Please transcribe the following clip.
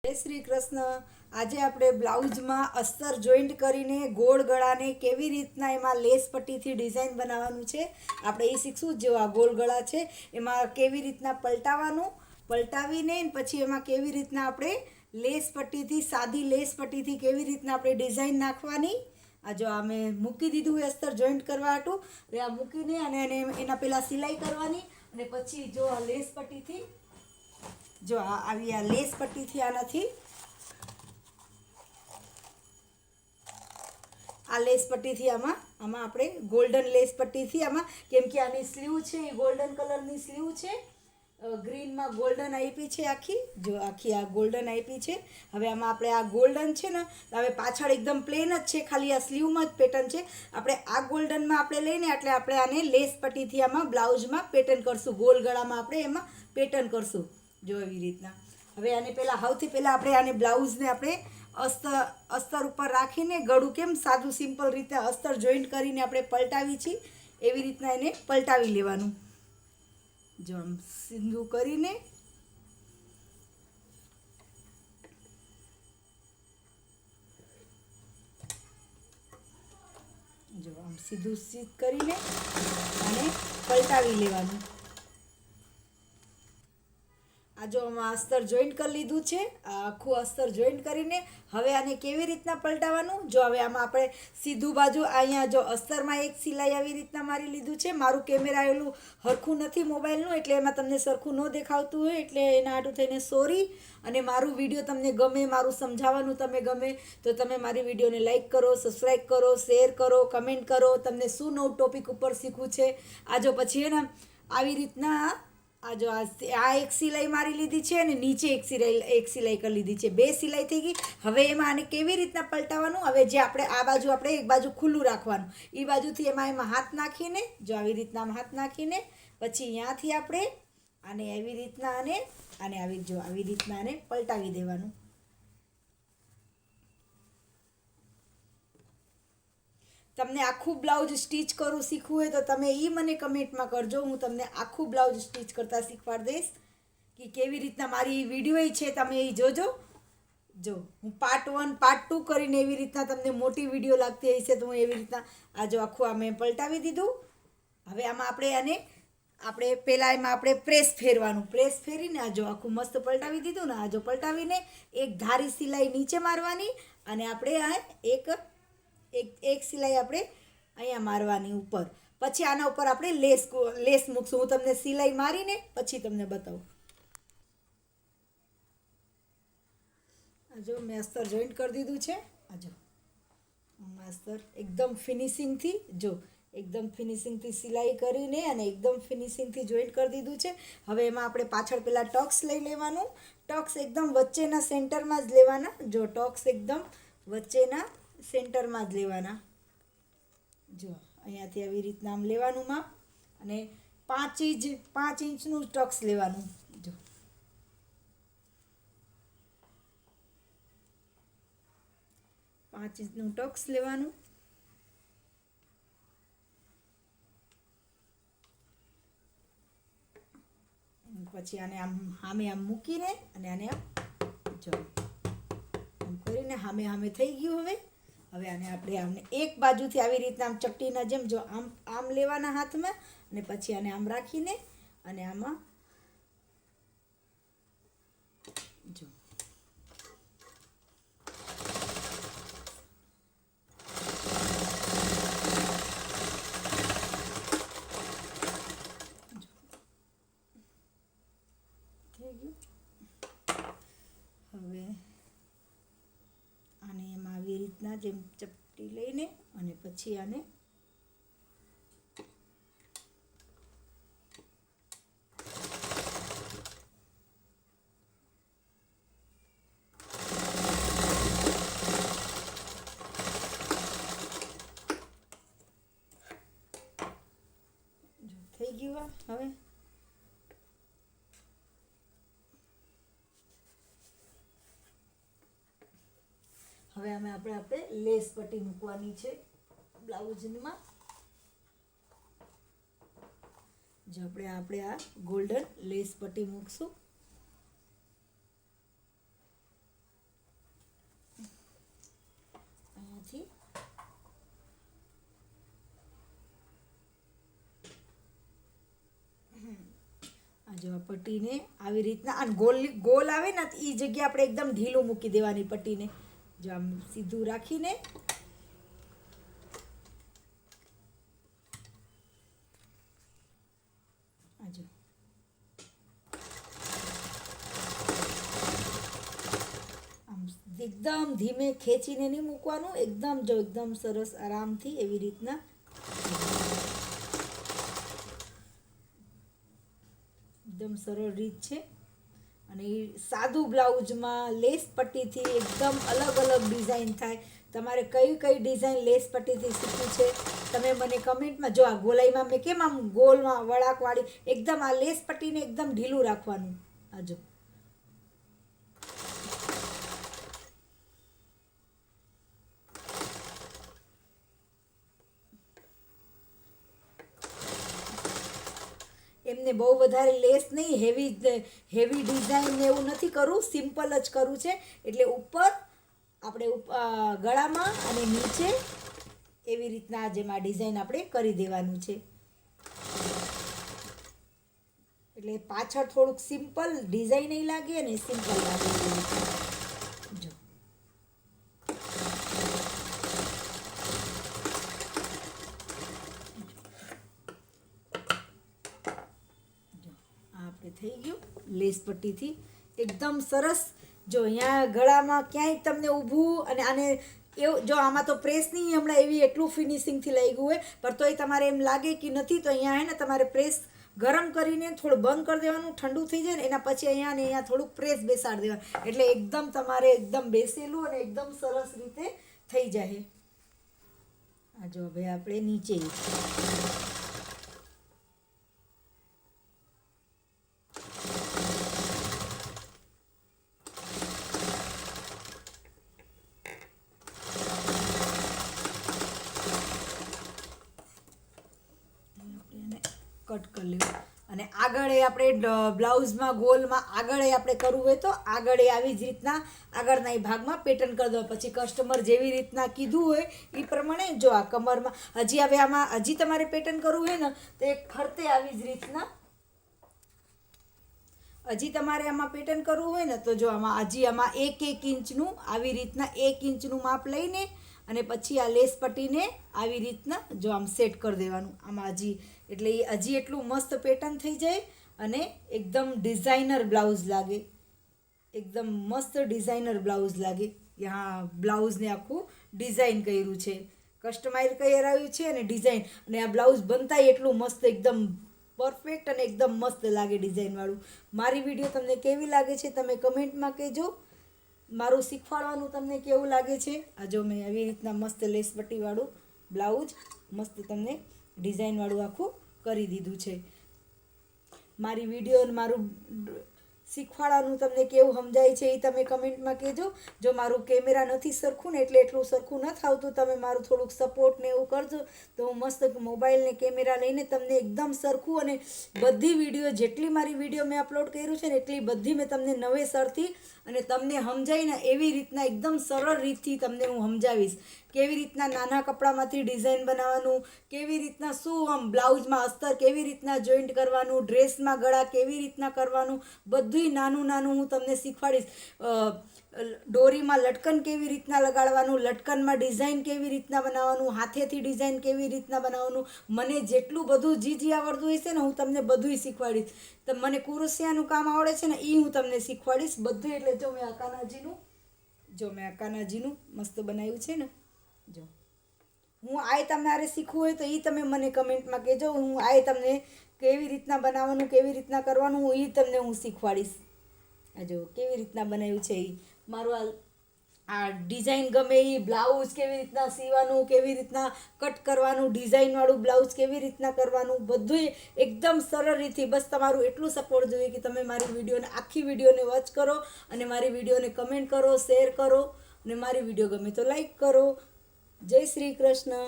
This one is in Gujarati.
જય શ્રી કૃષ્ણ. આજે આપણે બ્લાઉઝમાં અસ્તર જોઈન્ટ કરીને ગોળ ગળાને કેવી રીતના એમાં લેસ પટ્ટીથી ડિઝાઇન બનાવવાનું છે આપણે એ શીખશું. જો આ ગોળ ગળા છે એમાં કેવી રીતના પલટાવીને પછી એમાં કેવી રીતના આપણે લેસ પટ્ટીથી સાદી લેસ પટ્ટીથી કેવી રીતના આપણે ડિઝાઇન નાખવાની. આ જો આ મેં મૂકી દીધું અસ્તર જોઈન્ટ કરવા હાટું. હવે આ મૂકીને અને એના પહેલાં સિલાઈ કરવાની અને પછી જો આ લેસ પટ્ટીથી જો આવી આ લેસ પટ્ટીથી આનાથી આ લેસ પટ્ટીથી આમાં આપણે ગોલ્ડન લેસ પટ્ટીથી આમાં કેમ કે આની સ્લીવ છે એ ગોલ્ડન કલરની સ્લીવ છે, ગ્રીનમાં ગોલ્ડન આપી છે આખી આ ગોલ્ડન આપી છે. હવે આમાં આપણે આ ગોલ્ડન છે ને હવે પાછળ એકદમ પ્લેન જ છે, ખાલી આ સ્લીવમાં જ પેટર્ન છે. આપણે આ ગોલ્ડનમાં આપણે લઈને એટલે આપણે આને લેસ પટ્ટીથી આમાં બ્લાઉઝમાં પેટર્ન કરશું, ગોલ ગળામાં આપણે એમાં પેટર્ન કરશું. જો એવી રીતના હવે આને સૌથી પહેલાં આપણે આને બ્લાઉઝને આપણે અસ્તર ઉપર રાખીને ગળું કેમ સાદું સિમ્પલ રીતે અસ્તર જોઈન્ટ કરીને આપણે પલટાવી છીએ એવી રીતના એને પલટાવી લેવાનું. જો આમ સીધું કરીને જો આમ સીધું કરીને અને પલટાવી લેવાનું. આ જો આમાં અસ્તર જોઈન્ટ કરી લીધું છે, આ આખું અસ્તર જોઈન્ટ કરીને હવે આને કેવી રીતના પલટાવવાનું. જો હવે આમાં આપણે સીધું બાજુ અહીંયા જો અસ્તરમાં એક સિલાઈ આવી રીતના મારી લીધું છે. મારું કેમેરા એલું સરખું નથી મોબાઈલનું એટલે એમાં તમને સરખું ન દેખાવતું હોય એટલે એના હાટું થઈને સોરી. અને મારું વિડીયો તમને ગમે, મારું સમજાવવાનું તમે ગમે તો તમે મારી વિડીયોને લાઈક કરો, સબસ્ક્રાઈબ કરો, શેર કરો, કમેન્ટ કરો. તમને શું નવું ટોપિક ઉપર શીખવું છે. આ જો પછી એને આવી રીતના આ જો આ એક સિલાઈ મારી લીધી છે અને નીચે એક સિલાઈ કરી લીધી છે, 2 સિલાઈ થઈ ગઈ. હવે એમાં આને કેવી રીતના પલટાવવાનું. હવે જે આપણે આ બાજુ આપણે એક બાજુ ખુલ્લું રાખવાનું, એ બાજુથી એમાં હાથ નાખીને જો આવી રીતના હાથ નાખીને પછી અહીંયાથી આપણે આને આવી રીતના આને આવી રીતના આને પલટાવી દેવાનું. તમને આખું બ્લાઉઝ સ્ટીચ કરું શીખવું હોય તો તમે એ મને કમેન્ટમાં કરજો. હું તમને આખું બ્લાઉઝ સ્ટીચ કરતાં શીખવાડી દઈશ કે કેવી રીતના મારી વિડીયો છે તમે એ જોજો. જો હું પાર્ટ 1 પાર્ટ 2 કરીને એવી રીતના તમને મોટી વિડીયો લાગતી હશે તો હું એવી રીતના આ જો આખું મેં પલટાવી દીધું. હવે આમાં આપણે પહેલાં એમાં આપણે પ્રેસ ફેરવાનું. પ્રેસ ફેરીને આ જો આખું મસ્ત પલટાવી દીધું ને. આ જો પલટાવીને એક ધારી સિલાઈ નીચે મારવાની અને આપણે આ એક સિલાઈ આપણે અહીંયા મારવાની ઉપર. પછી આના ઉપર આપણે લેસ મૂકશું. હું તમને સિલાઈ મારીને પછી તમને બતાવું. જો મેં અસ્તર જોઈન્ટ કરી દીધું છે. જો અસ્તર એકદમ ફિનિશિંગથી એકદમ ફિનિશિંગથી સિલાઈ કરીને અને એકદમ ફિનિશિંગથી જોઈન્ટ કરી દીધું છે. હવે એમાં આપણે પાછળ પહેલાં ટક્સ લઈ લેવાનું. ટક્સ એકદમ વચ્ચેના સેન્ટરમાં જ લેવાના. જો ટક્સ એકદમ વચ્ચેના સેન્ટરમાં જ લેવાના. જો અહીંયાથી આવી રીતના આમ લેવાનું માપ અને 5 ઇંચનું ટક્સ લેવાનું. જો 5 ઇંચનું ટક્સ લેવાનું. પછી આને સામે મૂકીને અને આને જો આમ કરીને સામે થઈ ગયું. હવે આને એક બાજુથી આવી રીતના આમ ચપટીના જેમ જો આમ લેવાના હાથમાં અને પછી આને આમ રાખીને અને આમાં જો થઈ ગયું. હવે આને એમાં આવી રીતના જેમ ચપટી લઈને અને પછી આને થઈ ગયું. હવે આપણે લેસ પટ્ટી મૂકવાની છે બ્લાઉઝમાં. જો આપણે આ ગોલ્ડન લેસ પટ્ટી મૂકશું. આરામથી. આ જો આ પટ્ટીને આવી રીતના અને ગોલ આવે ને એ જગ્યા આપણે એકદમ ઢીલું મૂકી દેવાની પટ્ટીને. જો આમ સીધું રાખીને આ જો આમ એકદમ ધીમે ખેંચીને નહીં મૂકવાનું, એકદમ સરસ આરામથી એવી રીતના. એકદમ સરળ રીત છે. અને એ સાદું બ્લાઉઝમાં લેસ પટ્ટીથી એકદમ અલગ ડિઝાઇન થાય. તમારે કઈ ડિઝાઇન લેસ પટ્ટીથી શીખવી છે તમે મને કમેન્ટમાં. જો આ ગોલાઈમાં મેં કેમ આમ ગોલમાં વળાકવાળી એકદમ આ લેસ પટ્ટીને એકદમ ઢીલું રાખવાનું. આ જો એમને બહુ વધારે લેસ નહીં, હેવી ડિઝાઇન ને એવું નથી કરવું, સિમ્પલ જ કરવું છે. એટલે ઉપર આપણે ગળામાં અને નીચે એવી રીતના જેમ આ ડિઝાઇન આપણે કરી દેવાનું છે. એટલે પાછળ થોડુંક સિમ્પલ ડિઝાઇન નહીં લાગે અને સિમ્પલ લાગે. જો આપણે થઈ ગયું લેસ પટ્ટીથી એકદમ સરસ. જો અહીંયા ગળામાં ક્યાંય તમને ઊભું અને આને એવું જો આમાં તો પ્રેસ નહીં હમણાં એવી એટલું ફિનિશિંગથી લાગ્યું હોય, પણ તોય તમારે એમ લાગે કે નથી તો અહીંયા હે ને તમારે પ્રેસ ગરમ કરીને થોડું બંધ કરી દેવાનું, ઠંડુ થઈ જાય ને એના પછી અહીંયા ને અહીંયા થોડુંક પ્રેસ બેસાડી દેવાનું. એટલે એકદમ તમારે એકદમ બેસેલું અને એકદમ સરસ રીતે થઈ જાય. આ જો હવે આપણે નીચે કટ કરી લેવું. અને આગળ આપણે બ્લાઉઝમાં ગોલમાં આગળ આપણે કરવું હોય તો આગળ આવી જ રીતના આગળના એ ભાગમાં પેટર્ન કરી દો. પછી કસ્ટમર જેવી રીતના કીધું હોય એ પ્રમાણે જો આ કમરમાં હજી હવે આમાં હજી તમારે પેટર્ન કરવું હોય ને તો એક ફરતે આવી જ રીતના હજી તમારે આમાં પેટર્ન કરવું હોય ને તો જો આમાં હજી આમાં 1 ઇંચનું આવી રીતના 1 ઇંચનું માપ લઈને અને પછી આ લેસ પટ્ટીને આવી રીતના જો આમ સેટ કરી દેવાનું આમાં હજી. એટલે એ હજી એટલું મસ્ત પેટર્ન થઈ જાય અને એકદમ ડિઝાઇનર બ્લાઉઝ લાગે, એકદમ મસ્ત ડિઝાઇનર બ્લાઉઝ લાગે. ત્યાં બ્લાઉઝને આખું ડિઝાઇન કર્યું છે, કસ્ટમાઇઝ કરાવ્યું છે અને ડિઝાઇન. અને આ બ્લાઉઝ બનતાય એટલું મસ્ત એકદમ પરફેક્ટ અને એકદમ મસ્ત લાગે ડિઝાઇનવાળું. મારી વિડીયો તમને કેવી લાગે છે તમે કમેન્ટમાં કહેજો. મારું શીખવાડવાનું તમને કેવું લાગે છે. આ જો મેં આવી રીતના મસ્ત લેસ પટ્ટીવાળું બ્લાઉઝ મસ્ત તમને ડિઝાઇનવાળું આખું કરી દીધું છે. મારી વિડીયો મારું શીખવાડવાનું તમને કેવું સમજાય છે એ તમે કમેન્ટમાં કહેજો. જો મારું કેમેરા નથી સરખું ને એટલે એટલું સરખું નથી આવતું, તમે મારું થોડુંક સપોર્ટ ને એવું કરજો તો હું મસ્ત મોબાઈલને કેમેરા લઈને તમને એકદમ સરખું અને બધી વિડીયો જેટલી મારી વિડીયો મેં અપલોડ કર્યું છે ને એટલી બધી મેં તમને નવેસરથી અને તમને સમજાવીને એવી રીતના એકદમ સરળ રીતથી તમને હું સમજાવીશ. કેવી રીતના નાના કપડામાંથી ડિઝાઇન બનાવવાનું, કેવી રીતના શું આમ બ્લાઉઝમાં અસ્તર કેવી રીતના જોઈન્ટ કરવાનું, ડ્રેસમાં ગળા કેવી રીતના કરવાનું, બધુંય નાનું હું તમને શીખવાડીશ. દોરીમાં લટકન કેવી રીતના લગાડવાનું, લટકનમાં ડિઝાઇન કેવી રીતના બનાવવાનું, હાથેથી ડિઝાઇન કેવી રીતના બનાવવાનું. મને જેટલું બધું જી આવડતું હશે ને હું તમને બધુંય શીખવાડીશ. તો મને કુરુસિયાનું કામ આવડે છે ને એ હું તમને શીખવાડીશ બધું. એટલે જો મેં આ કાનાજીનું મસ્ત બનાવ્યું છે ને. જો હું આય તમારે શીખવું હોય તો એ તમે મને કમેન્ટમાં કહેજો. હું આય તમને કેવી રીતના બનાવવાનું કેવી રીતના કરવાનું એ તમને હું શીખવાડીશ. આ જો કેવી રીતના બનાવ્યું છે એ મારું આ ડિઝાઇન ગમે એ બ્લાઉઝ કેવી રીતના સીવાનું, કેવી રીતના કટ કરવાનું, ડિઝાઇનવાળું બ્લાઉઝ કેવી રીતના કરવાનું બધું એકદમ સરળ રીતથી. બસ તમારું એટલું સપોર્ટ જોઈએ કે તમે મારી વિડીયોને આખી વિડીયોને વોચ કરો અને મારી વિડીયોને કમેન્ટ કરો, શેર કરો અને મારી વિડીયો ગમે તો લાઈક કરો. જય શ્રી કૃષ્ણ.